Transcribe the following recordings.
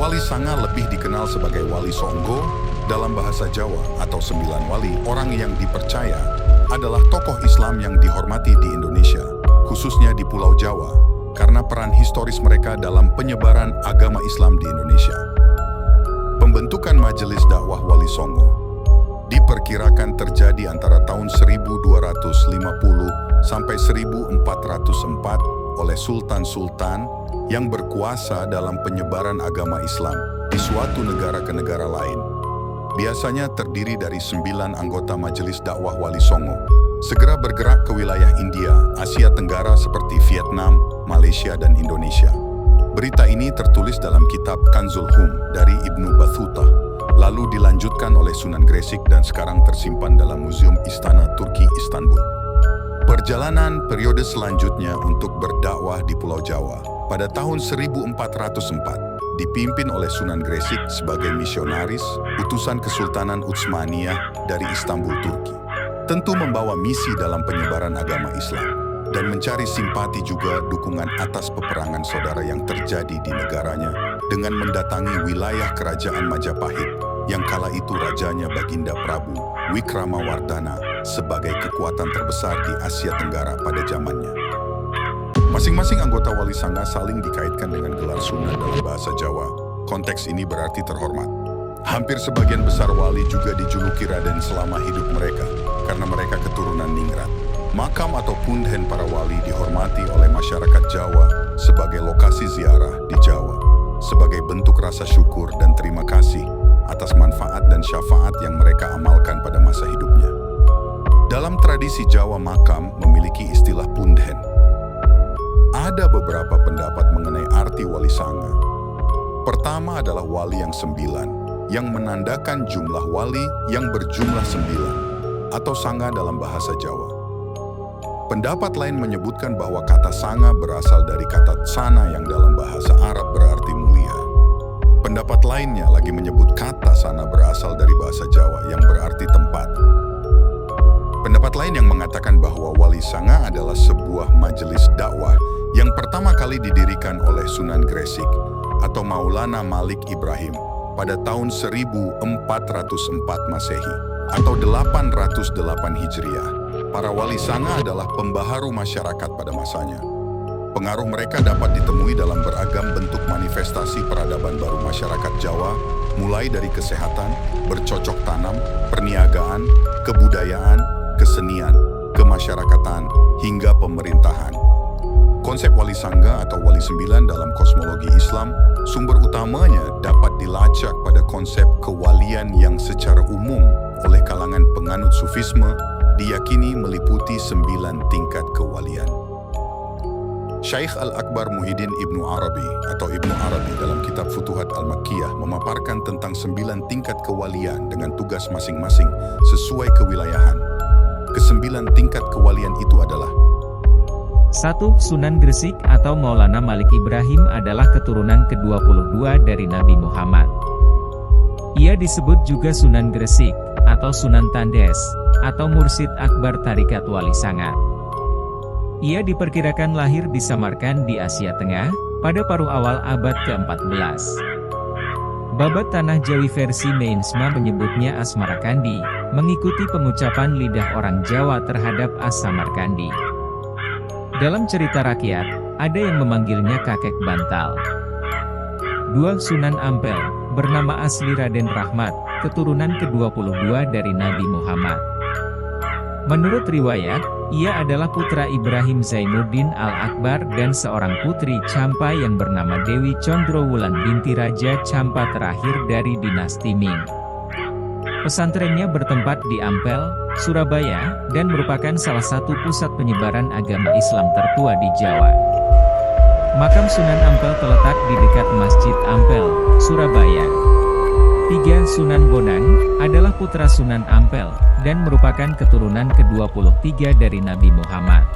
Wali Sanga lebih dikenal sebagai Wali Songgo dalam bahasa Jawa atau Sembilan Wali, orang yang dipercaya adalah tokoh Islam yang dihormati di Indonesia, khususnya di Pulau Jawa, karena peran historis mereka dalam penyebaran agama Islam di Indonesia. Pembentukan Majelis Dakwah Wali Songo diperkirakan terjadi antara tahun 1250 sampai 1404 oleh sultan-sultan yang berkuasa dalam penyebaran agama Islam di suatu negara ke negara lain. Biasanya terdiri dari 9 anggota Majelis Dakwah Wali Songo, segera bergerak ke wilayah India, Asia Tenggara seperti Vietnam, Malaysia, dan Indonesia. Berita ini tertulis dalam kitab Kanzul Hum dari Ibnu Battuta, lalu dilanjutkan oleh Sunan Gresik dan sekarang tersimpan dalam Museum Istana Turki Istanbul. Perjalanan periode selanjutnya untuk berdakwah di Pulau Jawa pada tahun 1404 dipimpin oleh Sunan Gresik sebagai misionaris utusan Kesultanan Utsmaniyah dari Istanbul, Turki. Tentu membawa misi dalam penyebaran agama Islam dan mencari simpati juga dukungan atas peperangan saudara yang terjadi di negaranya dengan mendatangi wilayah kerajaan Majapahit yang kala itu rajanya Baginda Prabu Wikramawardhana sebagai kekuatan terbesar di Asia Tenggara pada zamannya. Masing-masing anggota Wali Sanga saling dikaitkan dengan gelar Sunan dalam bahasa Jawa. Konteks ini berarti terhormat. Hampir sebagian besar wali juga dijuluki Raden selama hidup mereka karena mereka keturunan ningrat. Makam atau punden para wali dihormati oleh masyarakat Jawa sebagai lokasi ziarah di Jawa, sebagai bentuk rasa syukur dan terima kasih atas manfaat dan syafaat yang mereka amalkan pada masa hidupnya. Dalam tradisi Jawa, makam memiliki istilah punden. Ada beberapa pendapat mengenai arti Wali Sanga. Pertama adalah wali yang 9, yang menandakan jumlah wali yang berjumlah 9, atau sanga dalam bahasa Jawa. Pendapat lain menyebutkan bahwa kata sanga berasal dari kata tsana yang dalam bahasa Arab berarti mulia. Pendapat lainnya lagi menyebut kata sana berasal dari bahasa Jawa yang berarti tempat. Pendapat lain yang mengatakan bahwa Wali Sanga adalah sebuah majelis dakwah yang pertama kali didirikan oleh Sunan Gresik atau Maulana Malik Ibrahim pada tahun 1404 Masehi atau 808 Hijriah. Para Wali Sanga adalah pembaharu masyarakat pada masanya. Pengaruh mereka dapat ditemui dalam beragam bentuk manifestasi peradaban baru masyarakat Jawa, mulai dari kesehatan, bercocok tanam, perniagaan, kebudayaan, kesenian, kemasyarakatan, hingga pemerintahan. Konsep Wali Sangga atau Wali 9 dalam kosmologi Islam, sumber utamanya dapat dilacak pada konsep kewalian yang secara umum oleh kalangan penganut Sufisme diyakini meliputi 9 tingkat kewalian. Syekh Al-Akbar Muhyiddin Ibnu Arabi atau Ibnu Arabi dalam kitab Futuhat Al-Makkiyah memaparkan tentang 9 tingkat kewalian dengan tugas masing-masing sesuai kewilayahan. Ke-9 tingkat kewalian itu adalah: 1. Sunan Gresik atau Maulana Malik Ibrahim adalah keturunan ke-22 dari Nabi Muhammad. Ia disebut juga Sunan Gresik atau Sunan Tandes atau Mursyid Akbar Tarikat Wali Sanga. Ia diperkirakan lahir di Samarkand di Asia Tengah pada paruh awal abad ke-14. Babat Tanah Jawi versi Meinsma menyebutnya Asmarakandi, mengikuti pengucapan lidah orang Jawa terhadap As-Samarkandi. Dalam cerita rakyat, ada yang memanggilnya kakek bantal. 2. Sunan Ampel, bernama asli Raden Rahmat, keturunan ke-22 dari Nabi Muhammad. Menurut riwayat, ia adalah putra Ibrahim Zainuddin Al-Akbar dan seorang putri Campa yang bernama Dewi Condrowulan binti Raja Campa terakhir dari dinasti Ming. Pesantrennya bertempat di Ampel, Surabaya, dan merupakan salah satu pusat penyebaran agama Islam tertua di Jawa. Makam Sunan Ampel terletak di dekat Masjid Ampel, Surabaya. 3. Sunan Bonang adalah putra Sunan Ampel dan merupakan keturunan ke-23 dari Nabi Muhammad.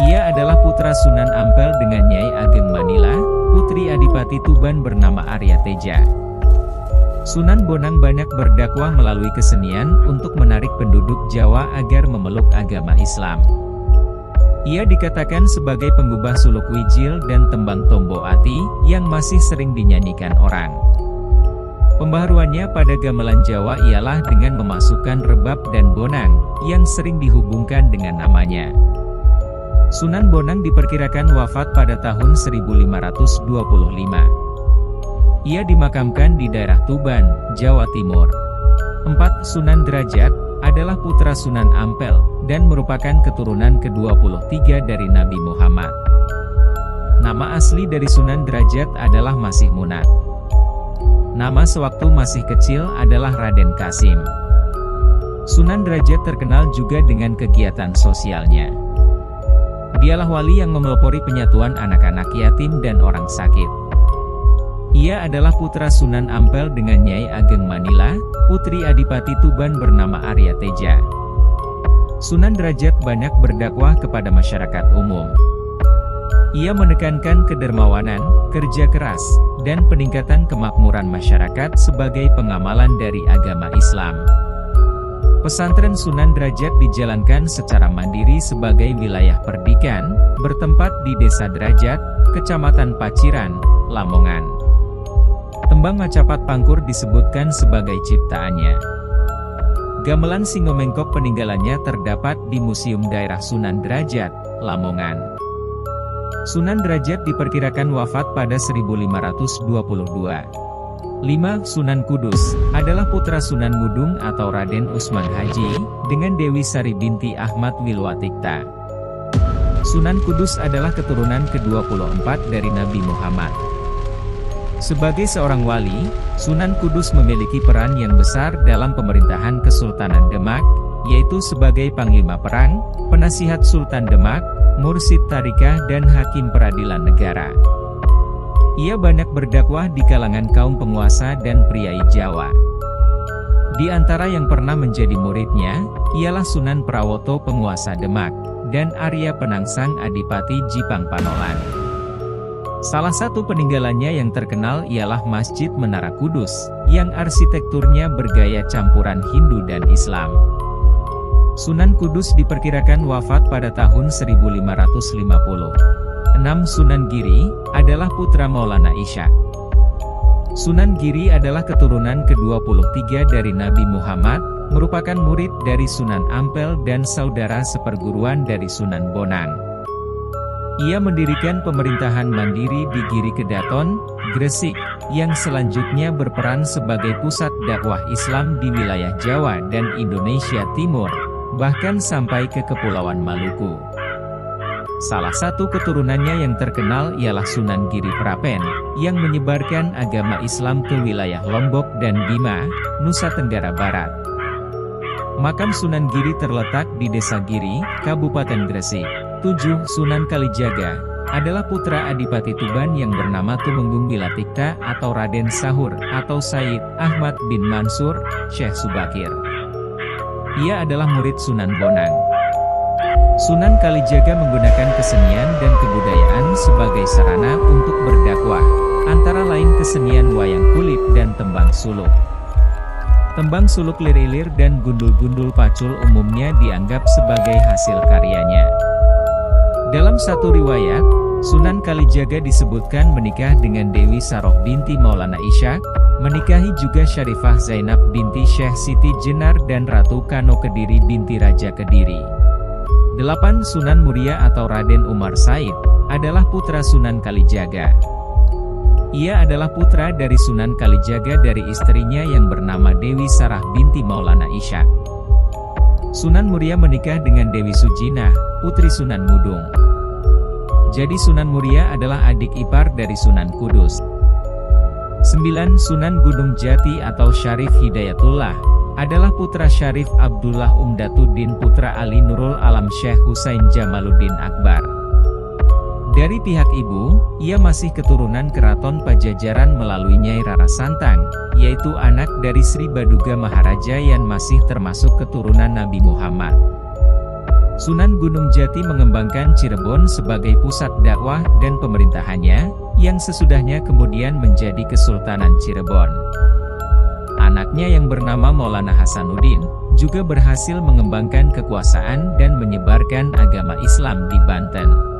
Ia adalah putra Sunan Ampel dengan Nyai Ageng Manila, putri Adipati Tuban bernama Arya Teja. Sunan Bonang banyak berdakwah melalui kesenian untuk menarik penduduk Jawa agar memeluk agama Islam. Ia dikatakan sebagai pengubah suluk wijil dan tembang tombo ati, yang masih sering dinyanyikan orang. Pembaharuannya pada gamelan Jawa ialah dengan memasukkan rebab dan bonang, yang sering dihubungkan dengan namanya. Sunan Bonang diperkirakan wafat pada tahun 1525. Ia dimakamkan di daerah Tuban, Jawa Timur. 4. Sunan Derajat adalah putra Sunan Ampel, dan merupakan keturunan ke-23 dari Nabi Muhammad. Nama asli dari Sunan Derajat adalah Masih Munat. Nama sewaktu masih kecil adalah Raden Kasim. Sunan Derajat terkenal juga dengan kegiatan sosialnya. Dialah wali yang memelopori penyatuan anak-anak yatim dan orang sakit. Ia adalah putra Sunan Ampel dengan Nyai Ageng Manila, putri Adipati Tuban bernama Arya Teja. Sunan Derajat banyak berdakwah kepada masyarakat umum. Ia menekankan kedermawanan, kerja keras, dan peningkatan kemakmuran masyarakat sebagai pengamalan dari agama Islam. Pesantren Sunan Derajat dijalankan secara mandiri sebagai wilayah perdikan, bertempat di Desa Derajat, Kecamatan Paciran, Lamongan. Tembang Macapat Pangkur disebutkan sebagai ciptaannya. Gamelan Singomengkok peninggalannya terdapat di Museum Daerah Sunan Derajat, Lamongan. Sunan Derajat diperkirakan wafat pada 1522. 5. Sunan Kudus adalah putra Sunan Ngudung atau Raden Usman Haji, dengan Dewi Sari binti Ahmad Wilwatikta. Sunan Kudus adalah keturunan ke-24 dari Nabi Muhammad. Sebagai seorang wali, Sunan Kudus memiliki peran yang besar dalam pemerintahan Kesultanan Demak, yaitu sebagai Panglima Perang, Penasihat Sultan Demak, Mursid Tarikah dan Hakim Peradilan Negara. Ia banyak berdakwah di kalangan kaum penguasa dan priai Jawa. Di antara yang pernah menjadi muridnya, ialah Sunan Prawoto penguasa Demak, dan Arya Penangsang Adipati Jipang Panolan. Salah satu peninggalannya yang terkenal ialah Masjid Menara Kudus, yang arsitekturnya bergaya campuran Hindu dan Islam. Sunan Kudus diperkirakan wafat pada tahun 1550. 6. Sunan Giri adalah putra Maulana Ishaq. Sunan Giri adalah keturunan ke-23 dari Nabi Muhammad, merupakan murid dari Sunan Ampel dan saudara seperguruan dari Sunan Bonang. Ia mendirikan pemerintahan mandiri di Giri Kedaton, Gresik, yang selanjutnya berperan sebagai pusat dakwah Islam di wilayah Jawa dan Indonesia Timur, bahkan sampai ke Kepulauan Maluku. Salah satu keturunannya yang terkenal ialah Sunan Giri Prapen, yang menyebarkan agama Islam ke wilayah Lombok dan Bima, Nusa Tenggara Barat. Makam Sunan Giri terletak di Desa Giri, Kabupaten Gresik. 7. Sunan Kalijaga adalah putra Adipati Tuban yang bernama Tumenggung Bilatikta atau Raden Sahur atau Said Ahmad bin Mansur, Syekh Subakir. Ia adalah murid Sunan Bonang. Sunan Kalijaga menggunakan kesenian dan kebudayaan sebagai sarana untuk berdakwah, antara lain kesenian wayang kulit dan tembang suluk. Tembang suluk Lirilir dan gundul-gundul pacul umumnya dianggap sebagai hasil karyanya. Dalam satu riwayat, Sunan Kalijaga disebutkan menikah dengan Dewi Saroh binti Maulana Ishaq, menikahi juga Syarifah Zainab binti Syekh Siti Jenar dan Ratu Kano Kediri binti Raja Kediri. 8. Sunan Muria atau Raden Umar Said adalah putra Sunan Kalijaga. Ia adalah putra dari Sunan Kalijaga dari istrinya yang bernama Dewi Sarah binti Maulana Ishaq. Sunan Muria menikah dengan Dewi Sujinah, putri Sunan Ngudung. Jadi Sunan Muria adalah adik ipar dari Sunan Kudus. 9. Sunan Gunung Jati atau Syarif Hidayatullah adalah putra Syarif Abdullah Umdatuddin putra Ali Nurul Alam Syekh Husain Jamaluddin Akbar. Dari pihak ibu, ia masih keturunan Keraton Pajajaran melalui Nyai Rara Santang, yaitu anak dari Sri Baduga Maharaja yang masih termasuk keturunan Nabi Muhammad. Sunan Gunung Jati mengembangkan Cirebon sebagai pusat dakwah dan pemerintahannya, yang sesudahnya kemudian menjadi Kesultanan Cirebon. Anaknya yang bernama Maulana Hasanuddin, juga berhasil mengembangkan kekuasaan dan menyebarkan agama Islam di Banten.